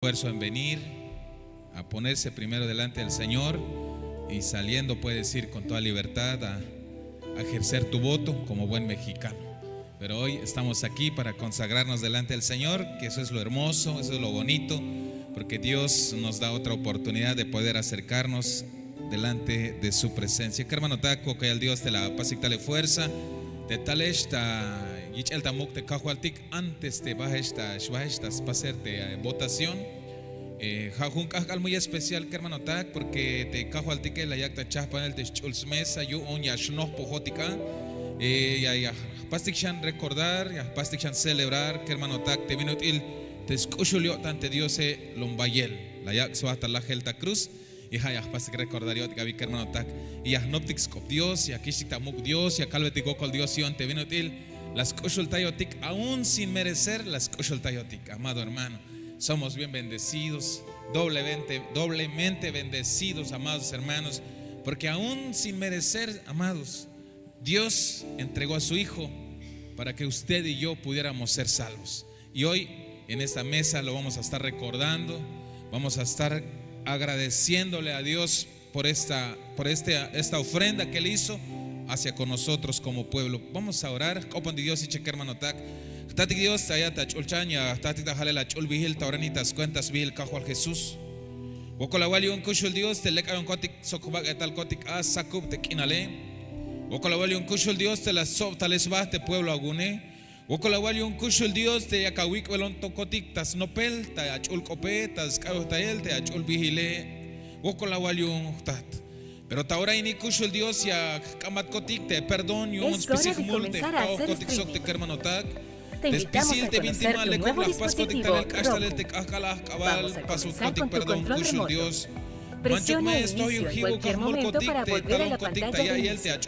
Esfuerzo en venir a ponerse primero delante del Señor y saliendo puedes ir con toda libertad a ejercer tu voto como buen mexicano. Pero hoy estamos aquí para consagrarnos delante del Señor, que eso es lo hermoso, eso es lo bonito, porque Dios nos da otra oportunidad de poder acercarnos delante de su presencia. Que hermano taco, que el Dios te la paz y dale fuerza, de tal esta y el tamuk te cajualtic antes de bajestas pasarte votación. Jajun cajal muy especial que hermano tac, porque te cajualtic la yacta chapa el de chulsmesa yo un yashnoh pojotica ya pastichan recordar ya pastichan celebrar que hermano tac te vino il te escuchulio ante Dios lombayel la yak hasta la gelta cruz y ya pastic recordar yo que hermano tac y ya noptix cop Dios y aquí tamuk Dios y calvetigo col Dios y te vino il las tayotic aún sin merecer las tayotic, amado hermano. Somos bien bendecidos, doblemente bendecidos, amados hermanos, porque aún sin merecer, amados, Dios entregó a su Hijo para que usted y yo pudiéramos ser salvos. Y hoy en esta mesa lo vamos a estar recordando, vamos a estar agradeciéndole a Dios por esta ofrenda que Él hizo hacia con nosotros como pueblo. Vamos a orar. Copan de Dios y cheque hermano tac. Tatik Dios allá tachulchaña, tatik tajale la chul vigil tauranitas cuentas vigil cajual Jesús. Wokolawali un kushul Dios te leka un kotik sokubak etal kotik as sakub te kinale. Wokolawali un kushul Dios te la sob tales te pueblo agune. Wokolawali un kushul Dios te yakawik welon tokotik tas nopel ta achul kope tas kayo tael te achul vigile. Wokolawali un tat. Pero ahora inicucho el Dios ya kamat kotik te perdón y un spesifmul te pao kotik sok te kermanotak. Te invitamos a conocer tu nuevo dispositivo Roku. Vamos a comenzar con tu control remoto. Presiona inicio en cualquier momento para volver a la pantalla de inicio.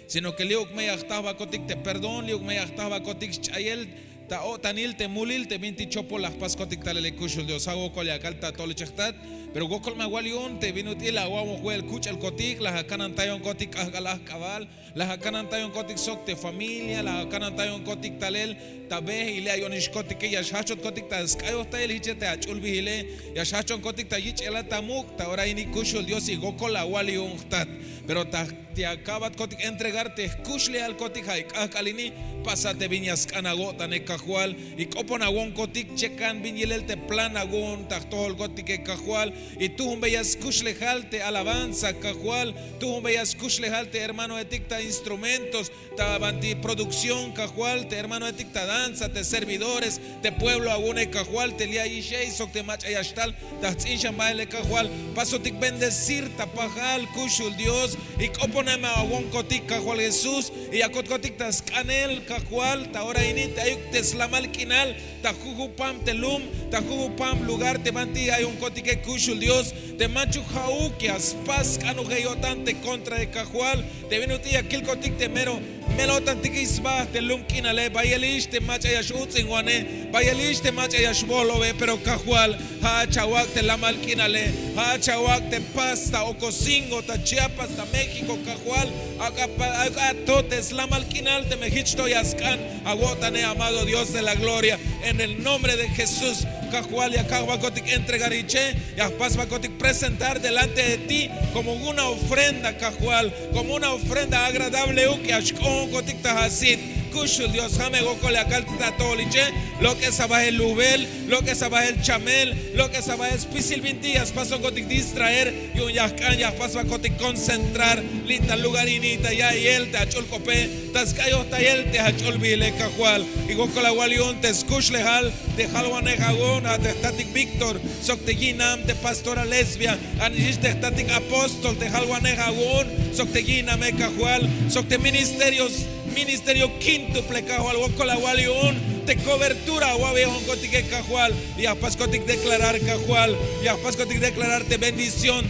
Sino que liuk me yachtaba kotik te perdón, liuk me yachtaba kotik chayel ta o tanil te mulil te vinti chopo las pas kotik talele kushul Dios hago kolia kalta tole chechtat. Pero gokol mawalion te vinutil agua el kuch el kotik las hakanan tayon kotik agalas cabal las hakanan tayon kotik sok te familia las hakanan tayon kotik talel tabe ile ayonish kotik ya shachot kotik ta skayo tael hichete achul bihile ya shachon kotik ta yich el tamuk ta ora ini kushul Dios y gokol awalion tat pero ta te acabat kotik entregarte escuchle al kotik haik akalini pasate viñas kanagota ne kajual y kopon agon kotik chekan viñilel te plan agon ta tol kotik kajual y tú un bellas kushlejalte alabanza cajual, tú un bellas kushlejalte hermano eticta instrumentos, tabanti producción cajual, te hermano eticta danza, te servidores, te pueblo agune cajual, te lia ishei sok te mach ayashtal, ta tsinshan baile cajual, paso tic bendecir tapajal kushul Dios y coponeme agon kotik cajual Jesús y akot kotik tas canel cajual, ta ahora inita ayuk te slamal kinal, ta juju pam telum, ta juju pam lugar te banti hay un kotik kushul Dios, te machu jauquias, paz canujeyotante contra de cajual, te viene uti aquel cotic te mero, melotantikisba, te lumkinale, bayelish te machayashut singuane, bayelish te machayashbolove, pero cajual, ha chawak te la malkinale, ha chawak te pasta, ocosingo, ta Chiapas, ta México, cajual, acá totes la malkinal, te mejichto yascan, agotane, amado Dios de la gloria, en el nombre de Jesús. Cajual y acá vacotic entregariche y apas vacotic presentar delante de ti como una ofrenda cajual, como una ofrenda agradable que ashkon cotic tahasit kushul Dios jame gokole akal tatoliche lo que sabah el lubel lo que sabah el chamel lo que sabah es pisil vintías paso cotic distraer y un yascan ya pas vacotic concentrar lita lugarinita ya y él te achol cope tascayo ta él te achol bile cajual y gokola walion te escuchlehal te jalwanejagón te static Víctor, sok te ginam te pastora lesbia, anjis te static apóstol, te jalwanejagón, sok te ginam cajual, sok te ministerio quíntuple cajual, wokola walion, te cobertura, wabejon cotic cajual, y apascotic declarar cajual, y apascotic declararte bendición,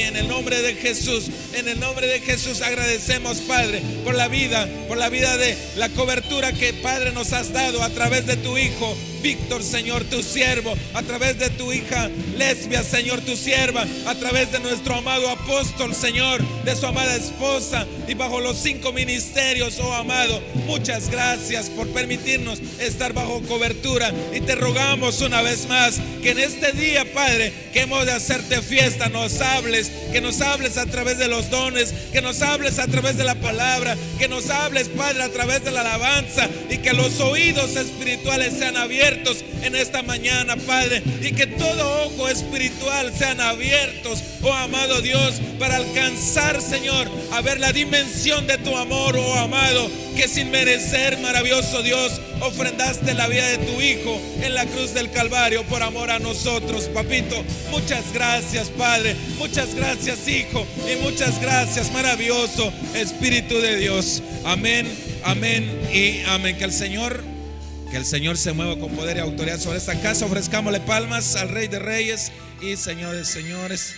En el nombre de Jesús, en el nombre de Jesús agradecemos, Padre, por la vida de la cobertura que, Padre, nos has dado a través de tu Hijo Víctor, Señor, tu siervo, a través de tu hija Lesbia, Señor, tu sierva, a través de nuestro amado apóstol, Señor, de su amada esposa, y bajo los 5 ministerios, oh amado, muchas gracias por permitirnos estar bajo cobertura, y te rogamos una vez más que en este día, Padre, que hemos de hacerte fiesta, nos hables, que nos hables a través de los dones, que nos hables a través de la palabra, que nos hables, Padre, a través de la alabanza, y que los oídos espirituales sean abiertos en esta mañana, Padre, y que todo ojo espiritual sean abiertos, oh amado Dios, para alcanzar, Señor, a ver la dimensión de tu amor, oh amado, que sin merecer, maravilloso Dios, ofrendaste la vida de tu Hijo en la cruz del Calvario por amor a nosotros, papito. Muchas gracias, Padre, muchas gracias, Hijo, y muchas gracias, maravilloso Espíritu de Dios. Amén, amén y amén. Que el Señor se mueva con poder y autoridad sobre esta casa. Ofrezcámosle palmas al Rey de Reyes y Señor de Señores.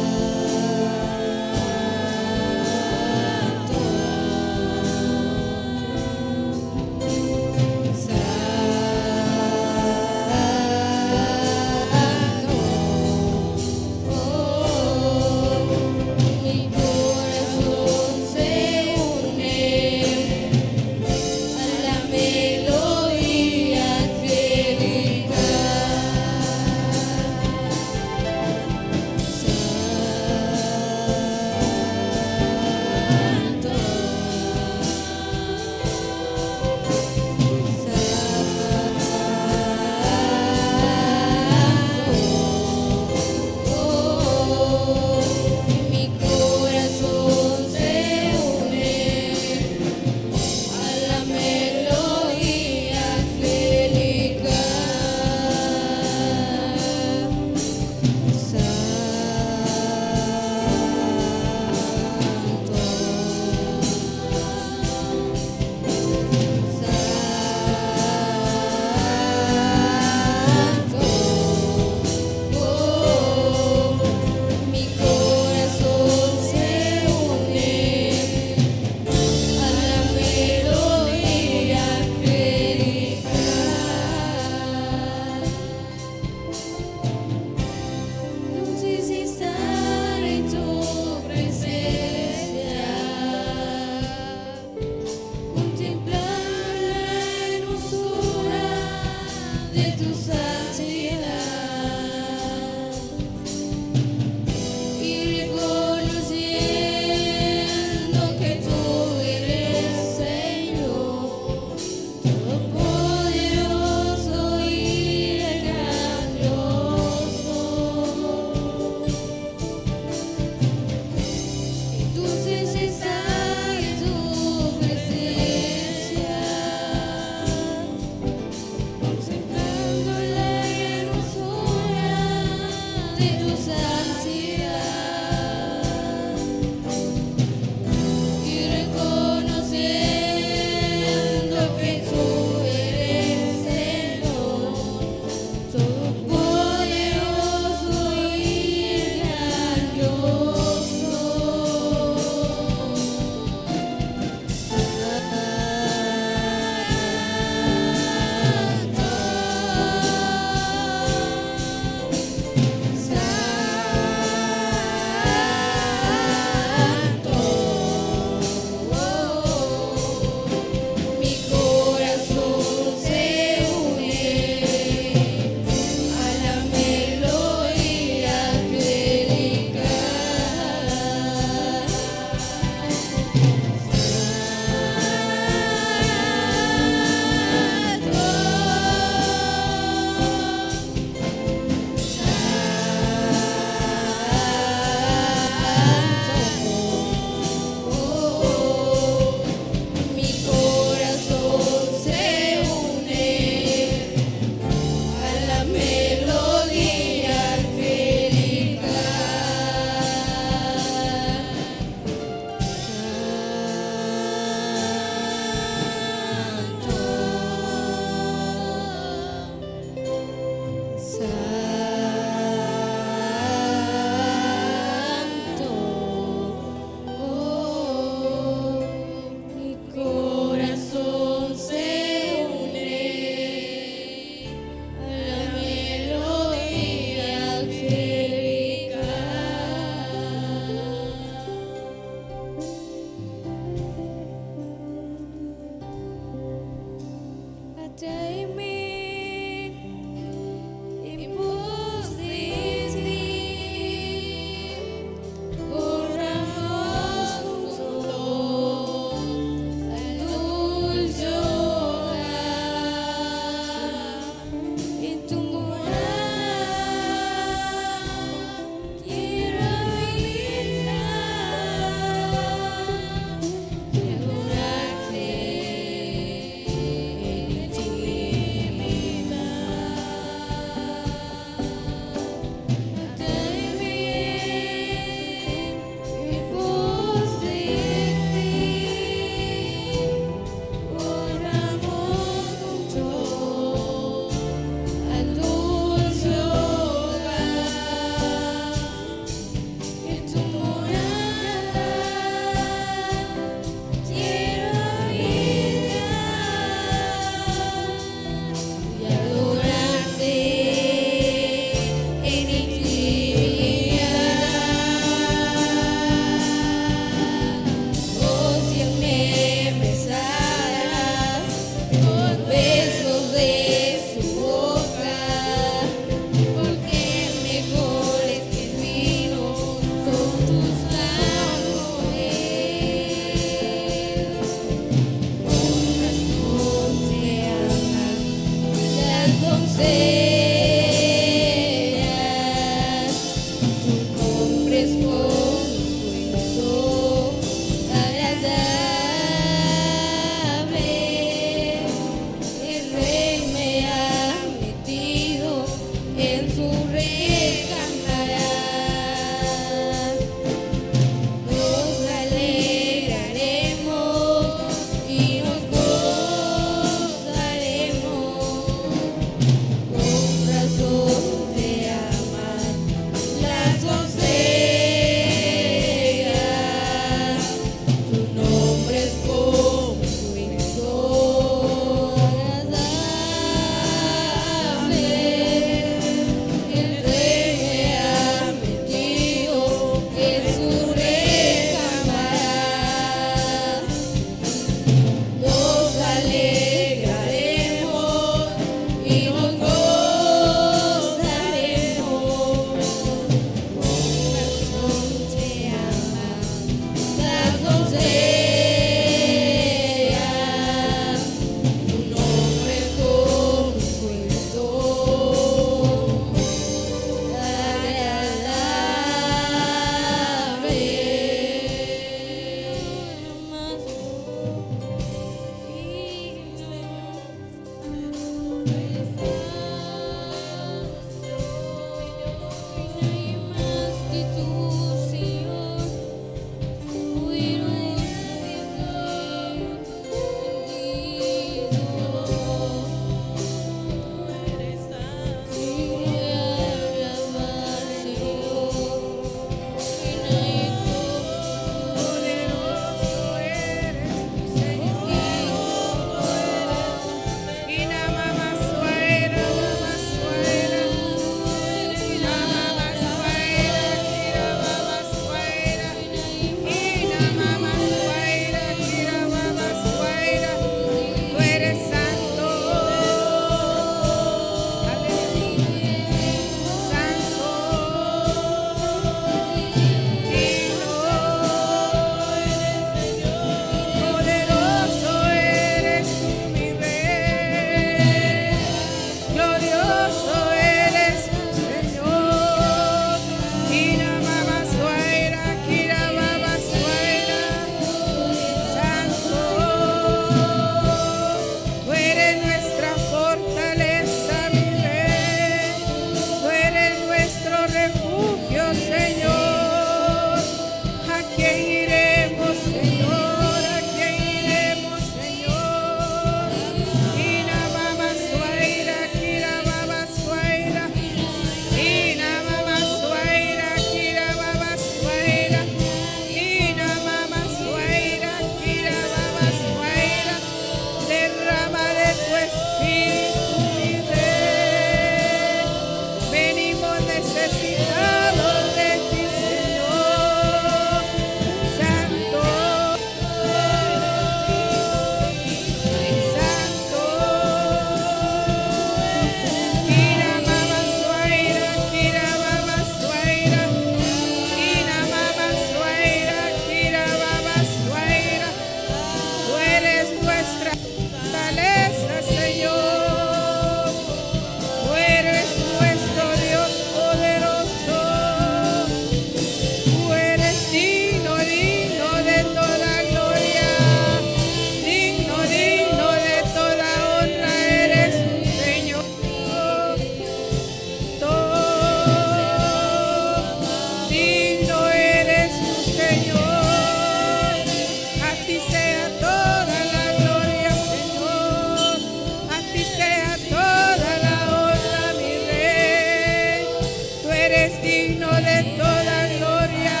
digno de toda gloria,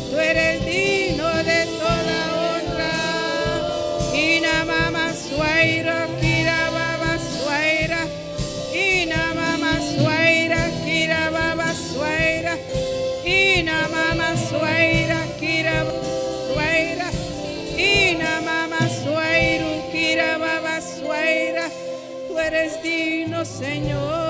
tú eres digno de toda honra. Ina mama suaira, kira baba suaira, ina mama suaira, kira baba suaira, ina mama suaira, kira suaira, ina mama suairu, kira baba suaira, tú eres digno, Señor.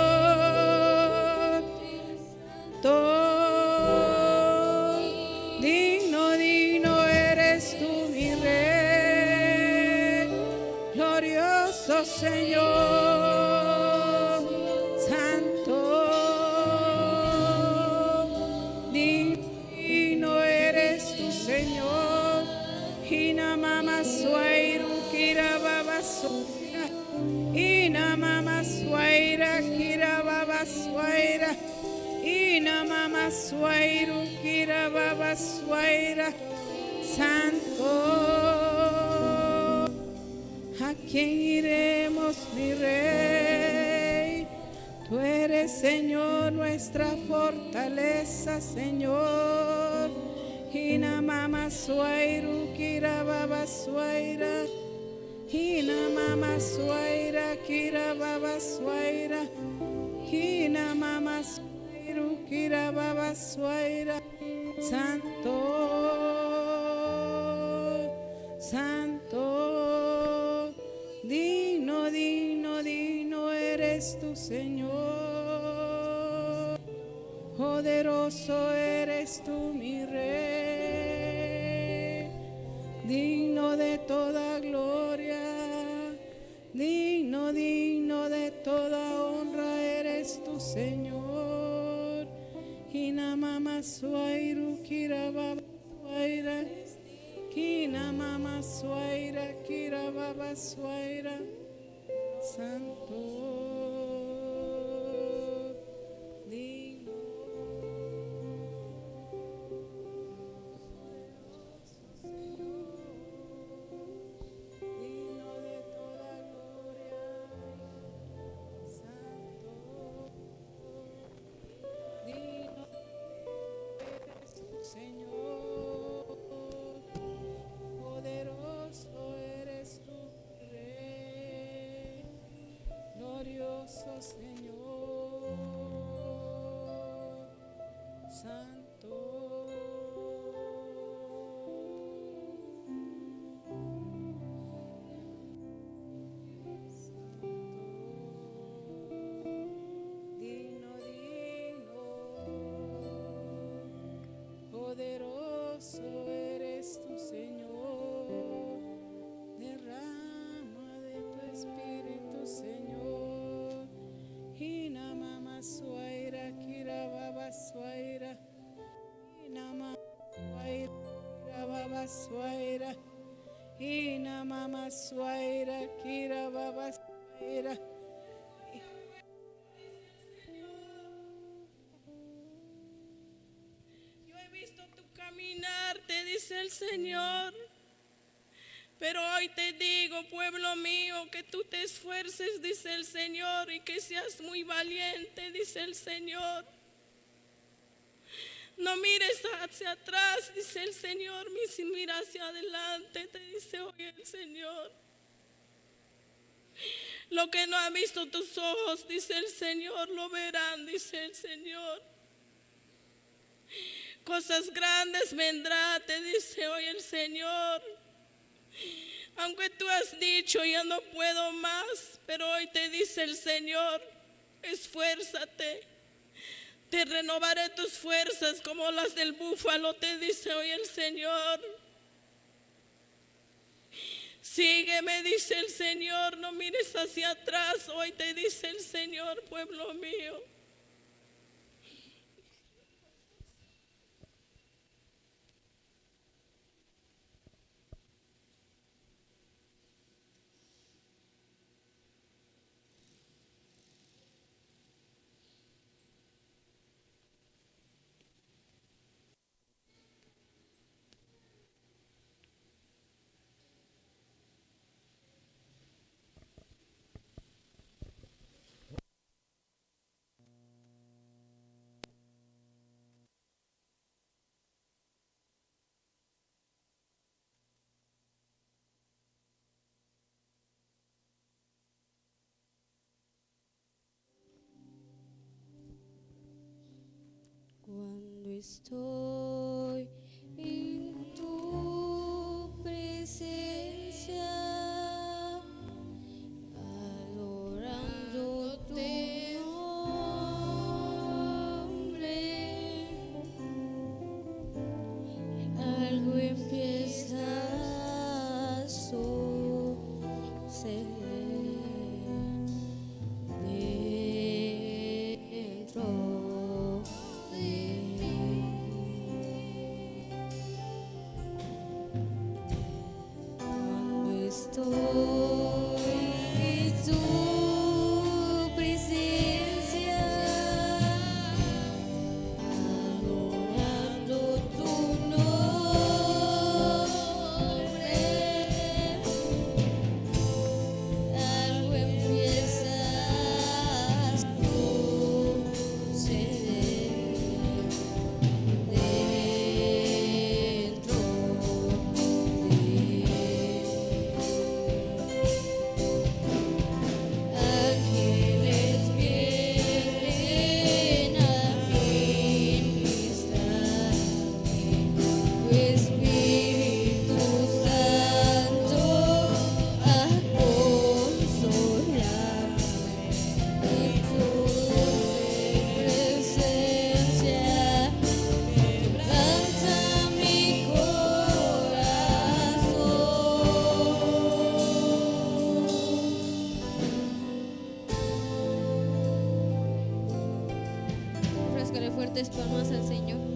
Digno, digno eres tú, mi Rey, glorioso Señor, santo. Digno eres tú, Señor. Hina mama suairu, kira baba suaira, ina mama suaira, kira baba suaira, ina mama suairu, kira baba suaira, santo. ¿A quién iremos, mi Rey? Tú eres, Señor, nuestra fortaleza, Señor. Hina mama suairu, kira baba suaira, hina mama suaira, kira baba suaira, hina mama suairu, kira baba suaira, santo, santo, digno, digno, digno eres tú, Señor. Poderoso eres tú, mi Rey, digno de toda gloria, digno, digno de toda honra eres tú, Señor. Hina mama suairu, kira baba suaira, hina mama suaira, kira baba suaira, santo. Poderoso eres tú, Señor, derrama de tu Espíritu, Señor. Hina mama suaira, kira baba suaira, hina mama suaira, kira baba suaira, hina mama suaira, kira baba suaira. Te dice el Señor, pero hoy te digo, pueblo mío, que tú te esfuerces, dice el Señor, y que seas muy valiente, dice el Señor. No mires hacia atrás, dice el Señor, mira hacia adelante, te dice hoy el Señor. Lo que no han visto tus ojos, dice el Señor, lo verán, dice el Señor. Cosas grandes vendrá, te dice hoy el Señor. Aunque tú has dicho, ya no puedo más, pero hoy te dice el Señor, esfuérzate. Te renovaré tus fuerzas como las del búfalo, te dice hoy el Señor. Sígueme, dice el Señor, no mires hacia atrás, hoy te dice el Señor, pueblo mío. estoy en tu presencia, adorando tu nombre. Algo empieza a suceder dentro de mí. Cuando estoy en tu presencia, adorando tu nombre, algo empieza a suceder dentro de mí. Ángeles vienen a ministrarme, tu Espíritu Santo a consolarme, y tu dulce presencia quebranta mi corazón. Ofrézcale fuertes palmas al Señor.